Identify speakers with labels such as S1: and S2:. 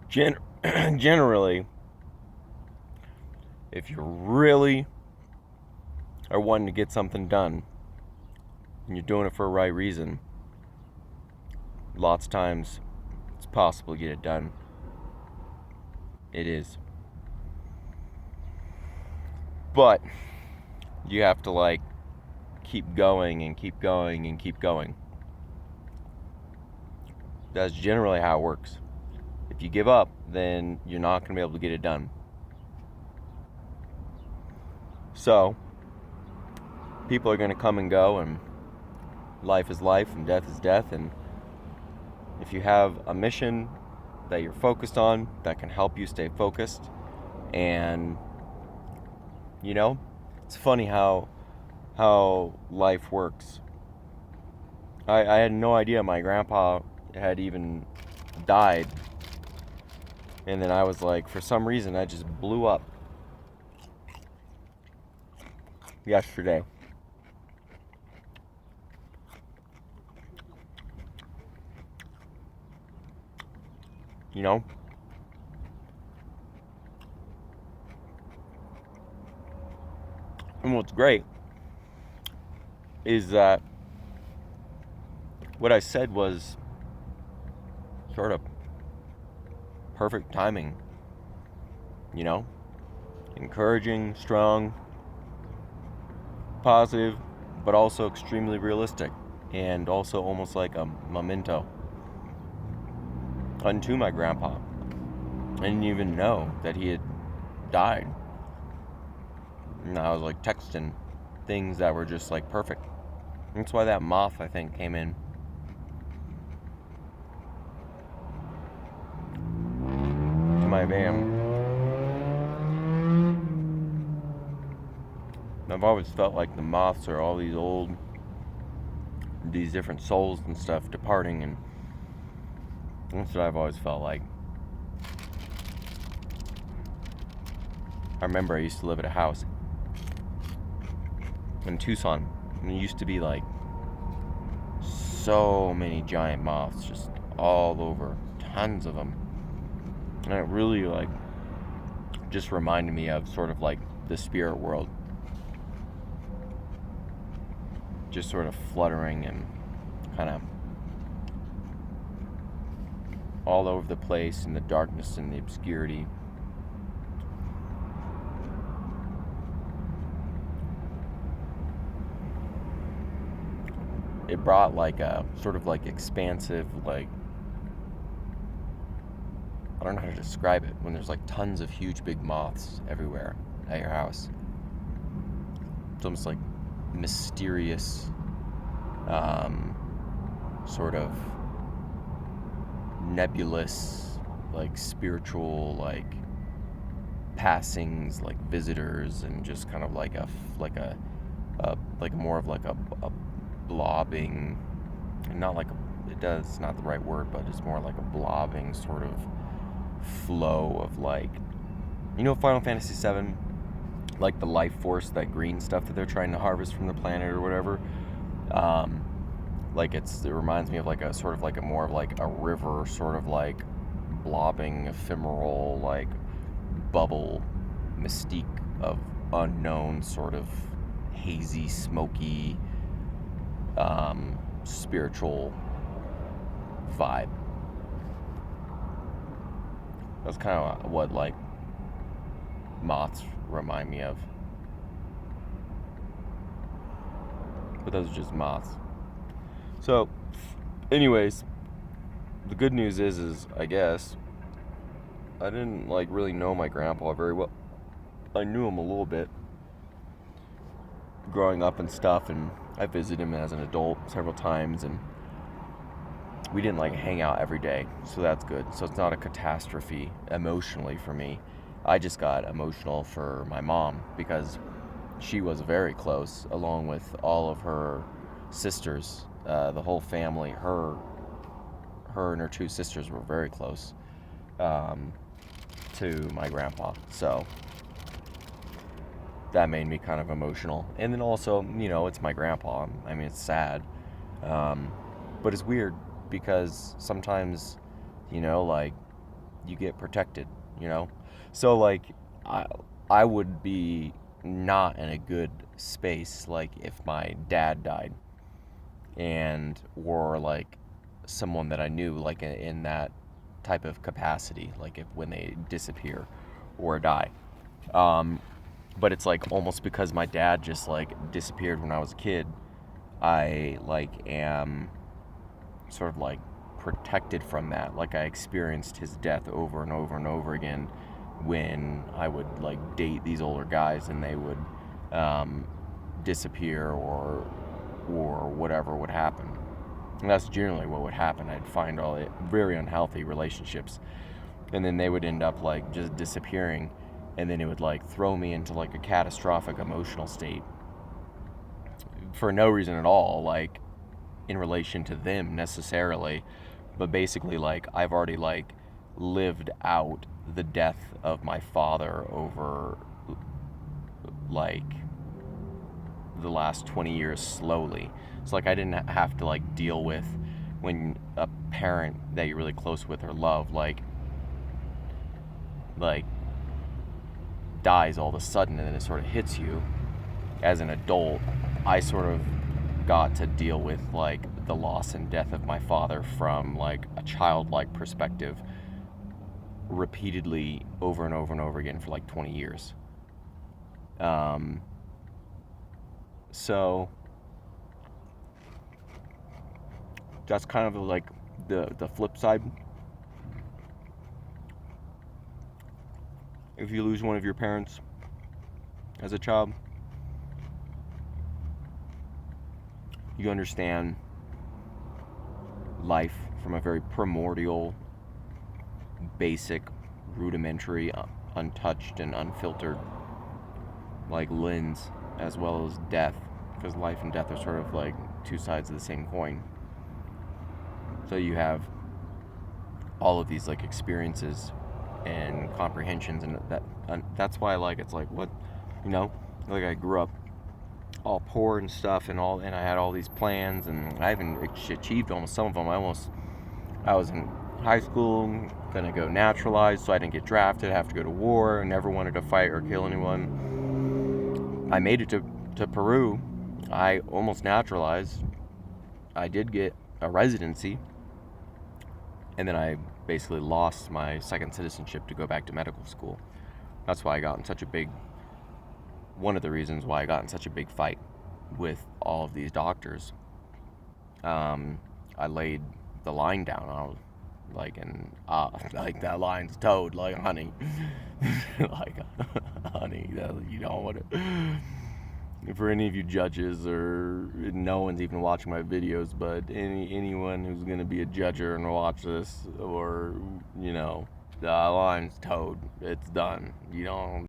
S1: Generally, if you really are wanting to get something done and you're doing it for a right reason, lots of times it's possible to get it done. It is. But you have to like keep going and keep going and keep going. That's generally how it works. If you give up, then you're not going to be able to get it done. So, people are going to come and go, and life is life, and death is death. And if you have a mission that you're focused on that can help you stay focused, and you know, it's funny how life works. I had no idea my grandpa had even died, and then I was like, for some reason, I just blew up yesterday. You know? And what's great is that what I said was sort of perfect timing. You know? Encouraging, strong, positive, but also extremely realistic. And also almost like a memento unto my grandpa. I didn't even know that he had died. And I was like texting things that were just like perfect. That's why that moth, I think, came in to my van. I've always felt like the moths are all these different souls and stuff departing, and that's what I've always felt like. I remember I used to live at a house in Tucson, and it used to be like so many giant moths just all over, tons of them. And it really like just reminded me of sort of like the spirit world. Just sort of fluttering and kind of all over the place in the darkness and the obscurity. It brought like a sort of like expansive, like, I don't know how to describe it, when there's like tons of huge big moths everywhere at your house. It's almost like mysterious, sort of nebulous, like spiritual, like passings, like visitors, and just kind of like like more of like a blobbing, not like it's not the right word, but it's more like a blobbing sort of flow of like, Final Fantasy VII, like the life force, that green stuff that they're trying to harvest from the planet or whatever. Like it reminds me of like a sort of like a more of like a river, sort of like blobbing, ephemeral, like bubble mystique of unknown, sort of hazy, smoky, spiritual vibe. That's kind of what like moths remind me of. But those are just moths. So, anyways, the good news is I guess I didn't like really know my grandpa very well. I knew him a little bit growing up and stuff, and I visited him as an adult several times, and we didn't like hang out every day, so that's good. So it's not a catastrophe emotionally for me. I just got emotional for my mom because she was very close, along with all of her sisters, the whole family. Her and her two sisters were very close, to my grandpa. So that made me kind of emotional. And then also, it's my grandpa. I mean, it's sad, but it's weird because sometimes, like you get protected, you know? So like I I would be not in a good space like if my dad died and or like someone that I knew like in that type of capacity, like if when they disappear or die. Um, but it's like almost because my dad just like disappeared when I was a kid, I like am sort of like protected from that. Like I experienced his death over and over and over again when I would like date these older guys and they would um, disappear or whatever would happen. And that's generally what would happen. I'd find all very unhealthy relationships, and then they would end up like just disappearing, and then it would like throw me into like a catastrophic emotional state for no reason at all, like in relation to them necessarily, but basically like I've already like lived out the death of my father over like the last 20 years slowly. It's like I didn't have to like deal with when a parent that you're really close with or love like dies all of a sudden and then it sort of hits you as an adult. I sort of got to deal with like the loss and death of my father from like a childlike perspective repeatedly over and over and over again for like 20 years. Um, so that's kind of like the flip side. If you lose one of your parents as a child, you understand life from a very primordial, basic, rudimentary, untouched and unfiltered like lens, as well as death, because life and death are sort of like two sides of the same coin. So you have all of these like experiences and comprehensions, and that's why like it's like what, you know, like I grew up all poor and stuff and I had all these plans and I even achieved almost some of them. I was in high school gonna go naturalized, so I didn't get drafted, have to go to war, never wanted to fight or kill anyone. I made it to Peru. I almost naturalized. I did get a residency, and then I basically lost my second citizenship to go back to medical school. That's why I got in such a big, one of the reasons why I got in such a big fight with all of these doctors. I laid the line down. I was like, and like that line's towed, like honey, like honey, that, you don't want to. For any of you judges, or no one's even watching my videos, but anyone who's gonna be a judger and watch this, or you know, the line's towed. It's done. You don't